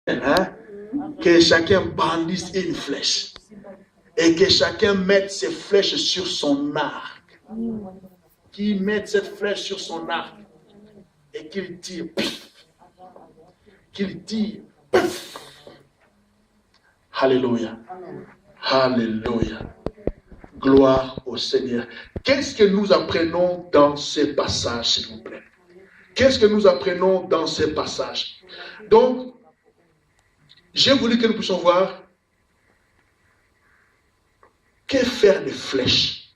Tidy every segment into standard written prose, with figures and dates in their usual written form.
Hein? Que chacun brandisse une flèche. Et que chacun mette ses flèches sur son arc. Qu'il mette cette flèche sur son arc. Et qu'il tire. Qu'il tire. Alléluia. Alléluia. Gloire au Seigneur. Qu'est-ce que nous apprenons dans ces passages, s'il vous plaît? Qu'est-ce que nous apprenons dans ces passages? Donc, j'ai voulu que nous puissions voir que faire des flèches.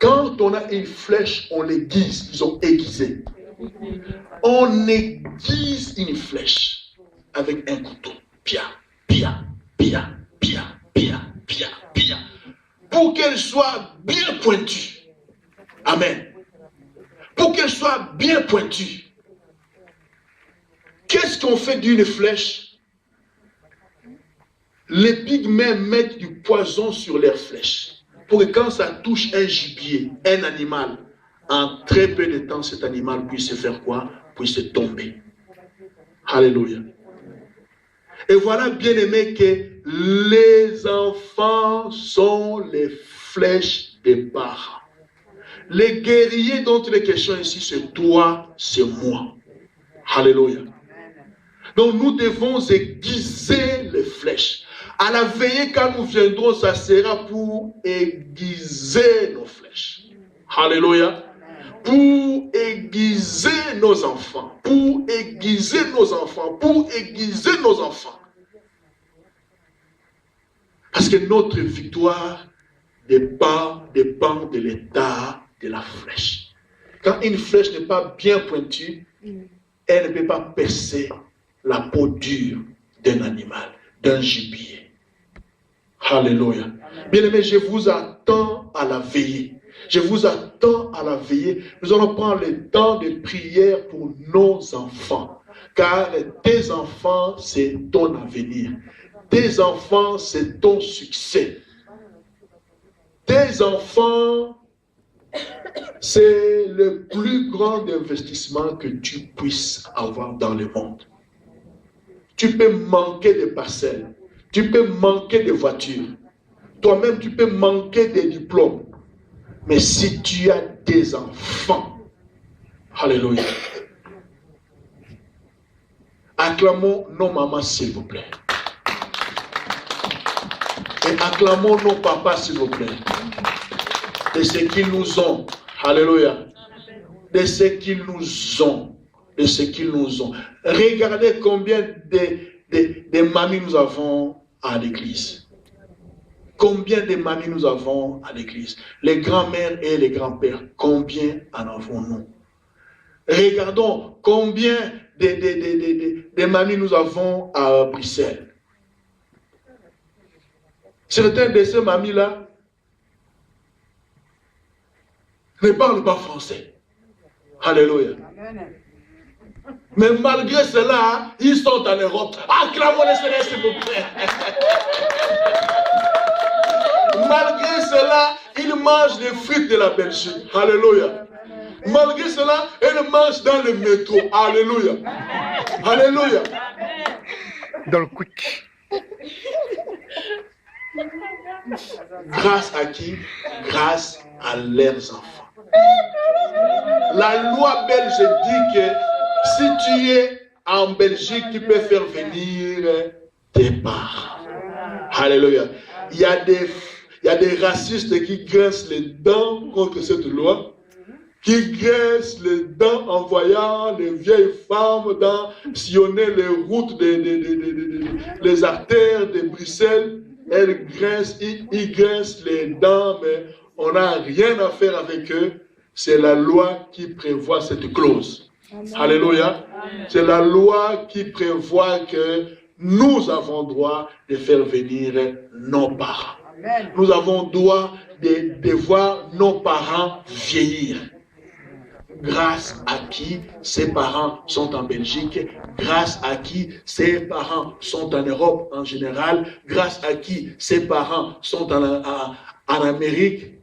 Quand on a une flèche, on l'aiguise, ils ont aiguisé. On aiguise une flèche avec un couteau. Pia, pia, pia, pia, pia, pia, pia. Pour qu'elle soit bien pointue. Amen. Pour qu'elle soit bien pointue. Qu'est-ce qu'on fait d'une flèche? Les pygmées mettent du poison sur leurs flèches. Pour que quand ça touche un gibier, un animal, en très peu de temps, cet animal puisse faire quoi? Puisse tomber. Alléluia. Et voilà, bien aimé, que les enfants sont les flèches des parents. Les guerriers dont il est question ici, c'est toi, c'est moi. Alléluia. Donc nous devons aiguiser les flèches. À la veillée, quand nous viendrons, ça sera pour aiguiser nos flèches. Alléluia. Pour aiguiser nos enfants. Pour aiguiser nos enfants. Pour aiguiser nos enfants. Parce que notre victoire dépend de l'état de la flèche. Quand une flèche n'est pas bien pointue, elle ne peut pas percer la peau dure d'un animal, d'un gibier. Alléluia. Bien-aimés, je vous attends à la veillée. Je vous attends à la veillée. Nous allons prendre le temps de prière pour nos enfants. Car tes enfants, c'est ton avenir. Tes enfants, c'est ton succès. Tes enfants, c'est le plus grand investissement que tu puisses avoir dans le monde. Tu peux manquer de parcelles. Tu peux manquer de voitures. Toi-même, tu peux manquer de diplômes. Mais si tu as des enfants, alléluia. Acclamons nos mamans, s'il vous plaît. Et acclamons nos papas, s'il vous plaît. De ce qu'ils nous ont. Alléluia. De ce qu'ils nous ont. De ce qu'ils nous ont. Regardez combien de mamies nous avons à l'église. Combien de mamies nous avons à l'église? Les grands-mères et les grands-pères, combien en avons-nous? Regardons combien de mamies nous avons à Bruxelles. Certaines de ces mamies-là ne parlent pas français. Alléluia. Mais malgré cela, ils sont en Europe. Acclamons le Seigneur, s'il vous plaît. Malgré cela, ils mangent les frites de la Belgique. Alléluia. Malgré cela, ils mangent dans le métro. Alléluia. Alléluia. Dans le quick. Grâce à qui? Grâce à leurs enfants. La loi belge dit que si tu es en Belgique, tu peux faire venir tes parents. Alléluia. Il y a des racistes qui grincent les dents contre cette loi, qui grincent les dents en voyant les vieilles femmes sillonner les routes, les artères de Bruxelles. Elles grincent, ils grincent les dents, mais on n'a rien à faire avec eux. C'est la loi qui prévoit cette clause. Amen. Alléluia. C'est la loi qui prévoit que nous avons droit de faire venir nos parents. Amen. Nous avons droit de voir nos parents vieillir. Grâce à qui ses parents sont en Belgique, grâce à qui ses parents sont en Europe en général, grâce à qui ses parents sont en Amérique,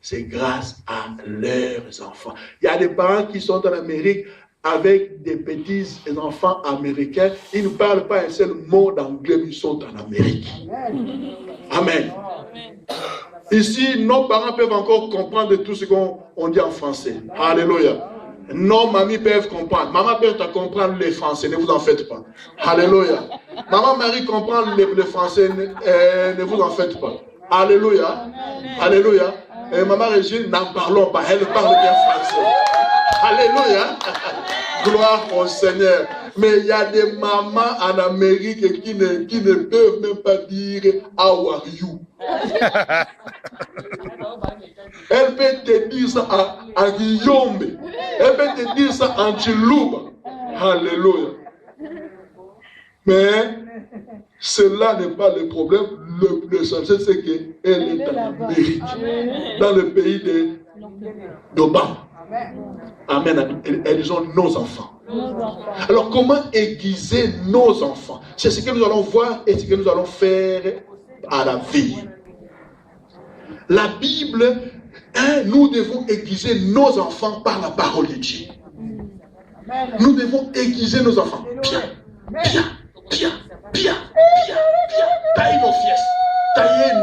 c'est grâce à leurs enfants. Il y a des parents qui sont en Amérique avec des petits enfants américains, ils ne parlent pas un seul mot d'anglais, ils sont en Amérique. Amen. Ici, nos parents peuvent encore comprendre tout ce qu'on dit en français. Alléluia. Nos mamies peuvent comprendre. Maman peut comprendre le français, ne vous en faites pas. Alléluia. Maman Marie comprend le français, ne vous en faites pas. Alléluia. Alléluia. Et maman Régine, n'en parlons pas, elle parle bien français. Alléluia. Gloire au Seigneur. Mais il y a des mamans en Amérique qui ne peuvent même pas dire « How are you ?» Elle peut te dire ça en Guillaume. Elle peut te dire ça en Chilouba. Alléluia. Mais cela n'est pas le problème. Le seul, c'est qu'elle est en Amérique, dans le pays d'Obama. Amen. Elles ont nos enfants. Alors comment aiguiser nos enfants? C'est ce que nous allons voir et ce que nous allons faire à la vie. La Bible, nous devons aiguiser nos enfants par la parole de Dieu. Nous devons aiguiser nos enfants. Bien. Tailler nos flèches. Tailler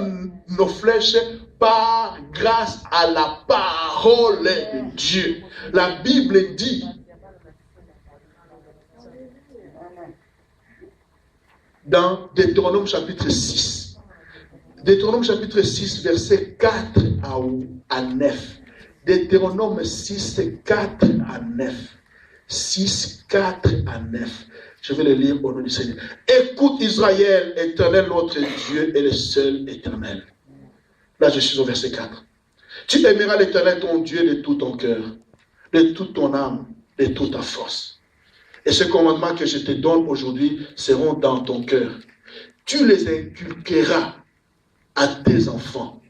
nos flèches par grâce à la parole de Dieu. La Bible dit dans Deutéronome chapitre 6. Deutéronome chapitre 6, verset 4 à 9. Deutéronome 6, 4 à 9. 6, 4 à 9. Je vais le lire au nom du Seigneur. Écoute Israël, Éternel notre Dieu est le seul éternel. Là, je suis au verset 4. Tu aimeras l'Éternel ton Dieu de tout ton cœur, de toute ton âme, de toute ta force. Et ces commandements que je te donne aujourd'hui seront dans ton cœur. Tu les inculqueras à tes enfants.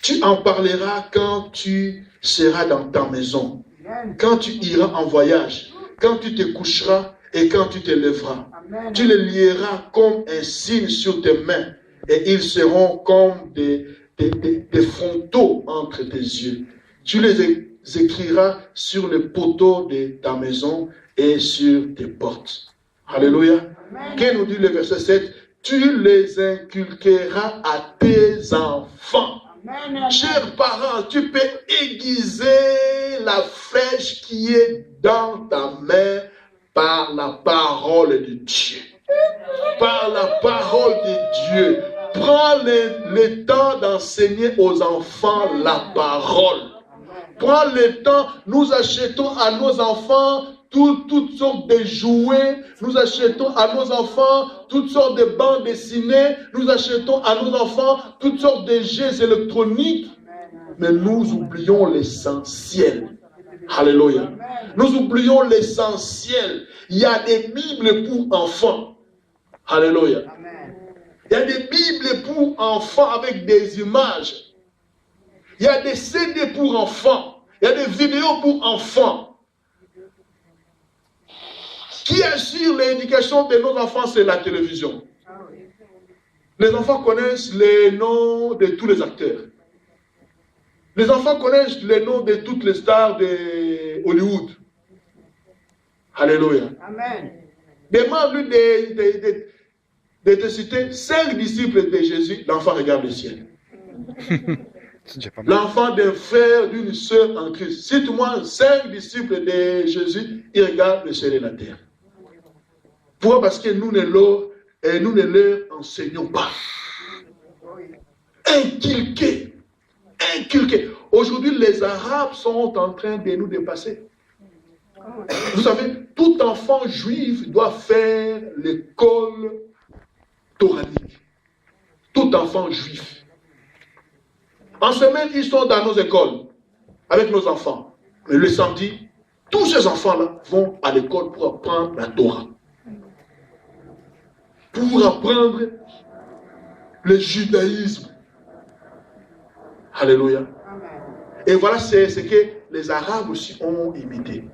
Tu en parleras quand tu seras dans ta maison, quand tu iras en voyage, quand tu te coucheras et quand tu te lèveras. Tu les lieras comme un signe sur tes mains et ils seront comme des frontaux entre tes yeux. Tu les écriras sur le poteau de ta maison et sur tes portes. Alléluia. Qu'est-ce nous dit le verset 7? Tu les inculqueras à tes enfants. Chers parents, tu peux aiguiser la flèche qui est dans ta main par la parole de Dieu. Par la parole de Dieu. Prends le temps d'enseigner aux enfants la parole. Prends le temps, nous achetons à nos enfants toutes sortes de jouets, nous achetons à nos enfants toutes sortes de bandes dessinées, nous achetons à nos enfants toutes sortes de jeux électroniques, mais nous oublions l'essentiel. Alléluia. Nous oublions l'essentiel. Il y a des Bibles pour enfants. Alléluia. Il y a des Bibles pour enfants avec des images. Il y a des CD pour enfants. Il y a des vidéos pour enfants. Qui assure l'éducation de nos enfants, c'est la télévision. Les enfants connaissent les noms de tous les acteurs. Les enfants connaissent les noms de toutes les stars de Hollywood. Alléluia. Amen. Demande-lui de te citer 5 disciples de Jésus, l'enfant regarde le ciel. L'enfant d'un frère, d'une sœur en Christ. Cite-moi 5 disciples de Jésus, ils regardent le ciel et la terre. Pourquoi? Parce que nous ne leur enseignons pas. Inculquer. Aujourd'hui, les Arabes sont en train de nous dépasser. Vous savez, tout enfant juif doit faire l'école toranique. Tout enfant juif. En semaine, ils sont dans nos écoles, avec nos enfants. Mais le samedi, tous ces enfants-là vont à l'école pour apprendre la Torah. Pour apprendre le judaïsme. Alléluia. Et voilà ce que les Arabes aussi ont imité.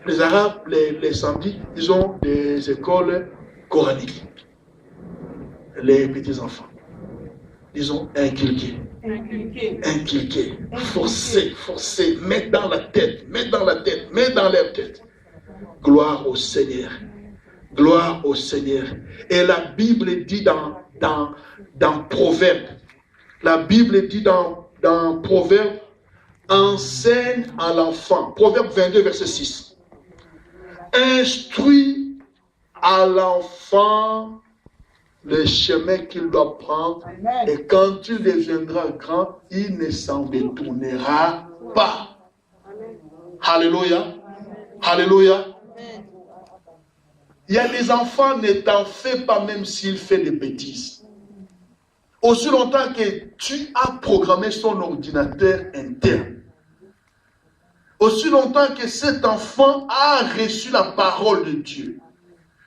Les Arabes, les samedis, ils ont des écoles coraniques. Les petits enfants. Disons inculquer. Inculquer. Forcer, forcer. Mettre dans la tête, mettre dans la tête, mettre dans leur tête. Gloire au Seigneur. Gloire au Seigneur. Et la Bible dit dans Proverbe. La Bible dit dans Proverbe, enseigne à l'enfant. Proverbe 22, verset 6. Instruis à l'enfant le chemin qu'il doit prendre. Amen. Et quand il deviendra grand, il ne s'en détournera pas. Amen. Alléluia. Amen. Alléluia. Amen. Il y a des enfants, ne t'en fais pas même s'il fait des bêtises. Aussi longtemps que tu as programmé son ordinateur interne, aussi longtemps que cet enfant a reçu la parole de Dieu,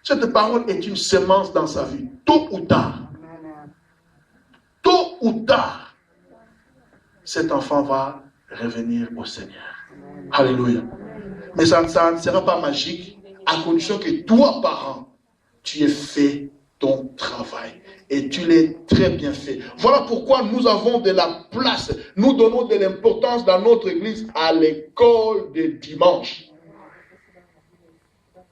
cette parole est une semence dans sa vie. Tôt ou tard, cet enfant va revenir au Seigneur. Alléluia. Mais ça ne sera pas magique, à condition que toi, parent, tu aies fait ton travail. Et tu l'as très bien fait. Voilà pourquoi nous avons de la place, nous donnons de l'importance dans notre église à l'école de dimanche.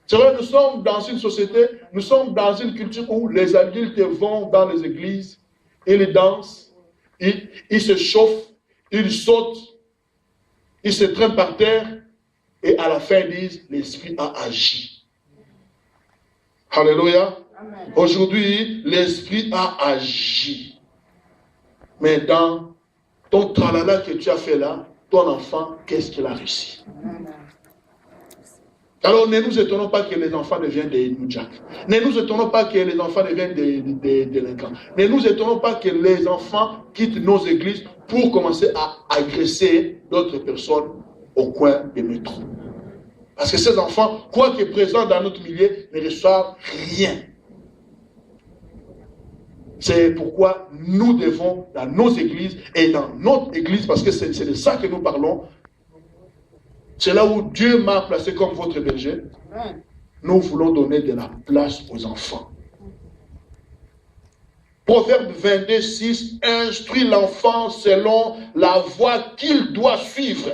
C'est vrai, nous sommes dans une société, nous sommes dans une culture où les adultes vont dans les églises, ils dansent, ils se chauffent, ils sautent, ils se traînent par terre, et à la fin ils disent, l'Esprit a agi. Alléluia. Amen. Aujourd'hui, l'Esprit a agi. Mais dans ton tralala que tu as fait là, ton enfant, qu'est-ce qu'il a réussi? Alors ne nous étonnons pas que les enfants deviennent des noujaks. Ne nous étonnons pas que les enfants deviennent des délinquants. Ne nous étonnons pas que les enfants quittent nos églises pour commencer à agresser d'autres personnes au coin des métros. Parce que ces enfants, quoi qu'ils présents dans notre milieu, ne reçoivent rien. C'est pourquoi nous devons, dans nos églises et dans notre église, parce que c'est de ça que nous parlons, c'est là où Dieu m'a placé comme votre berger. Nous voulons donner de la place aux enfants. Proverbe 22, 6, instruit l'enfant selon la voie qu'il doit suivre.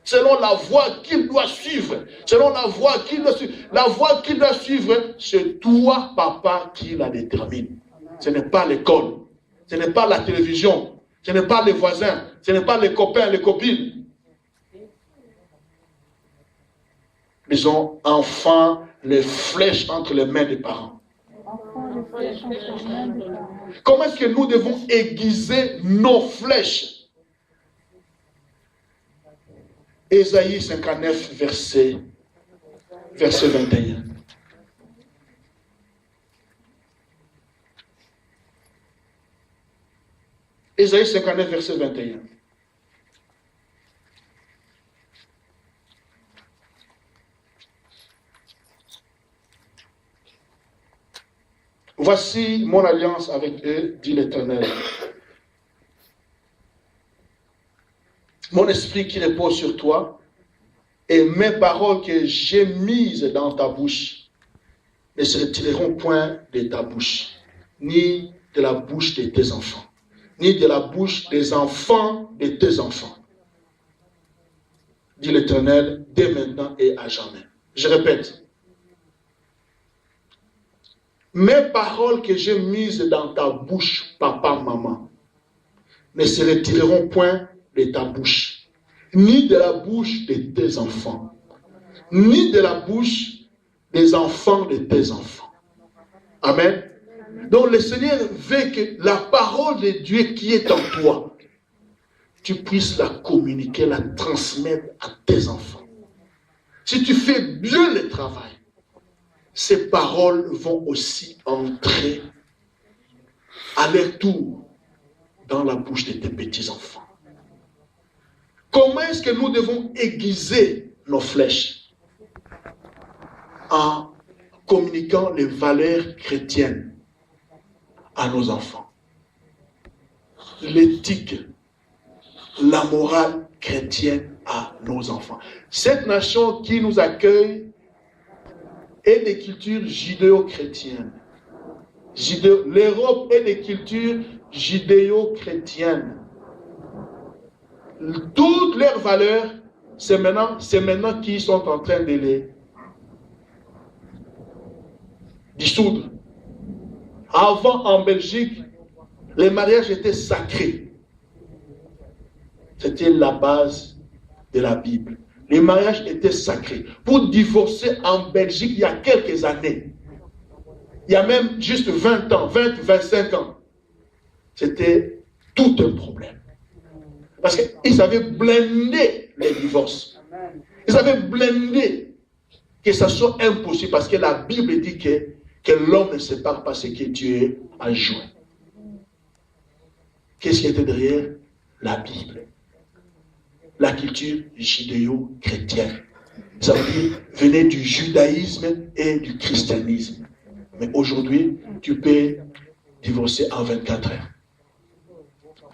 Selon la voie qu'il doit suivre. Selon la voie qu'il doit suivre. La voie qu'il doit suivre, c'est toi, papa, qui la détermine. Ce n'est pas l'école, ce n'est pas la télévision, ce n'est pas les voisins, ce n'est pas les copains, les copines. Ils ont enfants les flèches entre les mains des parents. Comment est-ce que nous devons aiguiser nos flèches? Ésaïe 59, verset 21. Ésaïe 59, verset 21. Voici mon alliance avec eux, dit l'Éternel. Mon esprit qui repose sur toi et mes paroles que j'ai mises dans ta bouche ne se retireront point de ta bouche, ni de la bouche de tes enfants, ni de la bouche des enfants de tes enfants, dit l'Éternel, dès maintenant et à jamais. Je répète. Mes paroles que j'ai mises dans ta bouche, papa, maman, ne se retireront point de ta bouche, ni de la bouche de tes enfants, ni de la bouche des enfants de tes enfants. Amen. Donc le Seigneur veut que la parole de Dieu qui est en toi, tu puisses la communiquer, la transmettre à tes enfants. Si tu fais bien le travail, ces paroles vont aussi entrer à leur tour dans la bouche de tes petits-enfants. Comment est-ce que nous devons aiguiser nos flèches? En communiquant les valeurs chrétiennes à nos enfants. L'éthique, la morale chrétienne à nos enfants. Cette nation qui nous accueille est des cultures judéo-chrétiennes. L'Europe est des cultures judéo-chrétiennes. Toutes leurs valeurs, c'est maintenant qu'ils sont en train de les dissoudre. Avant, en Belgique, les mariages étaient sacrés. C'était la base de la Bible. Les mariages étaient sacrés. Pour divorcer en Belgique, il y a quelques années, il y a même juste 20 ans, 25 ans, c'était tout un problème. Parce qu'ils avaient blindé les divorces. Ils avaient blindé que ça soit impossible parce que la Bible dit que l'homme ne sépare pas ce que Dieu a joint. Qu'est-ce qui était derrière? La Bible. La culture judéo-chrétienne. Ça veut dire, venait du judaïsme et du christianisme. Mais aujourd'hui, tu peux divorcer en 24 heures.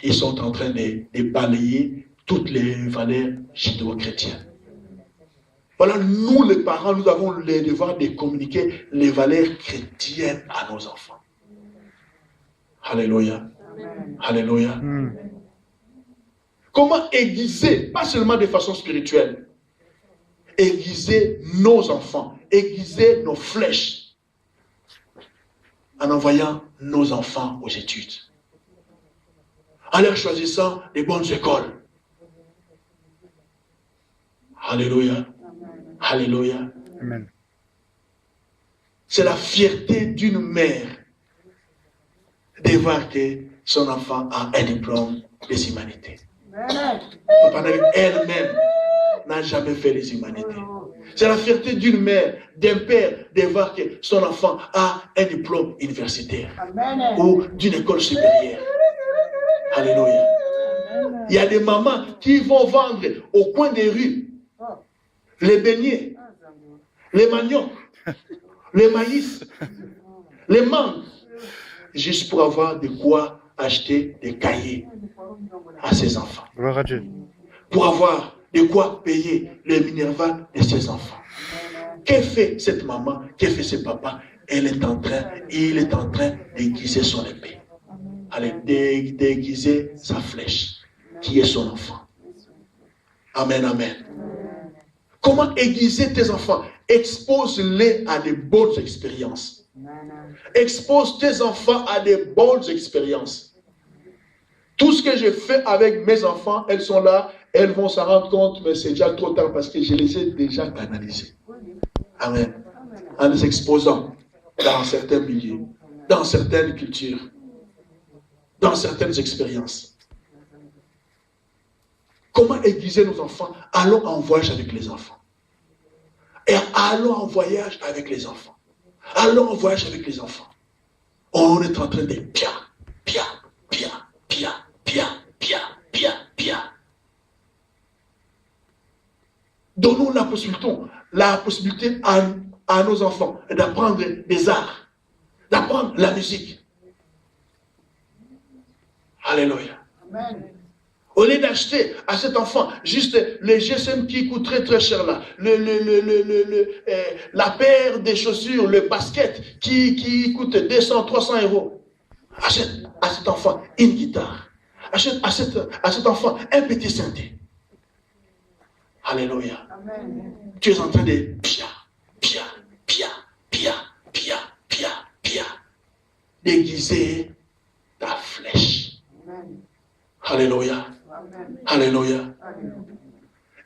Ils sont en train de balayer toutes les valeurs judéo-chrétiennes. Voilà, nous les parents, nous avons le devoir de communiquer les valeurs chrétiennes à nos enfants. Alléluia. Alléluia. Comment aiguiser, pas seulement de façon spirituelle, aiguiser nos enfants, aiguiser nos flèches, en envoyant nos enfants aux études, en leur choisissant les bonnes écoles. Alléluia. Alléluia. Amen. C'est la fierté d'une mère de voir que son enfant a un diplôme des humanités. Elle-même n'a jamais fait les humanités. C'est la fierté d'une mère, d'un père, de voir que son enfant a un diplôme universitaire ou d'une école supérieure. Alléluia. Il y a des mamans qui vont vendre au coin des rues les beignets, les maniocs, les maïs, les mangues, juste pour avoir de quoi acheter des cahiers à ses enfants. Gloire à Dieu. Pour avoir de quoi payer les minervales de ses enfants. Que fait cette maman? Que fait ce papa? Il est en train d'aiguiser son épée. Allez, d'aiguiser sa flèche, qui est son enfant. Amen, amen. Comment aiguiser tes enfants? Expose-les à de bonnes expériences. Expose tes enfants à de bonnes expériences. Tout ce que je fais avec mes enfants, elles sont là, elles vont s'en rendre compte, mais c'est déjà trop tard parce que je les ai déjà canalisées. Amen. En les exposant dans certains milieux, dans certaines cultures, dans certaines expériences. Comment aiguiser nos enfants? Allons en voyage avec les enfants. Et allons en voyage avec les enfants. Allons en voyage avec les enfants. On est en train de pia. Donnons la possibilité à nos enfants d'apprendre des arts, d'apprendre la musique. Alléluia. Amen. Au lieu d'acheter à cet enfant juste les GSM qui coûtent très très cher là, la paire de chaussures, le basket qui coûte 200, 300 euros. Achète à cet enfant une guitare. Achète à cet enfant un petit synthé. Alléluia. Amen. Tu es en train de déguiser ta flèche. Amen. Alléluia. Amen. Alléluia. Amen.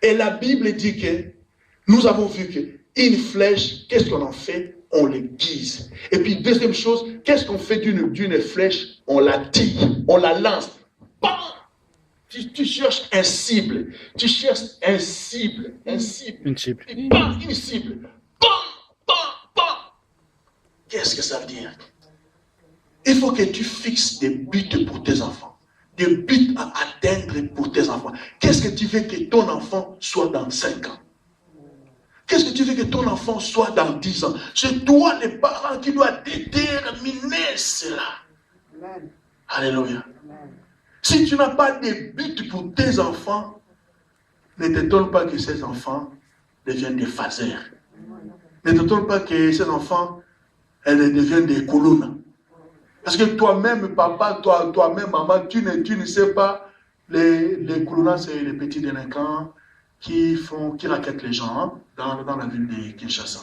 Et la Bible dit que nous avons vu qu'une flèche, qu'est-ce qu'on en fait? On l'aiguise. Et puis deuxième chose, qu'est-ce qu'on fait d'une flèche? On la tire, on la lance. Bam! Tu cherches un cible. Tu cherches un cible. Une cible. Bam! Une cible. Bam! Bam! Bam! Qu'est-ce que ça veut dire? Il faut que tu fixes des buts pour tes enfants. Des buts à atteindre pour tes enfants. Qu'est-ce que tu veux que ton enfant soit dans 5 ans? Qu'est-ce que tu veux que ton enfant soit dans 10 ans? C'est toi, les parents, qui dois déterminer cela. Amen. Alléluia. Amen. Si tu n'as pas de but pour tes enfants, ne t'étonne pas que ces enfants deviennent des phasers. Ne t'étonne pas que ces enfants deviennent des colonnes. Parce que toi-même, papa, toi-même, maman, tu ne sais pas les colonnades et les petits délinquants qui raquettent les gens, hein, dans la ville de Kinshasa.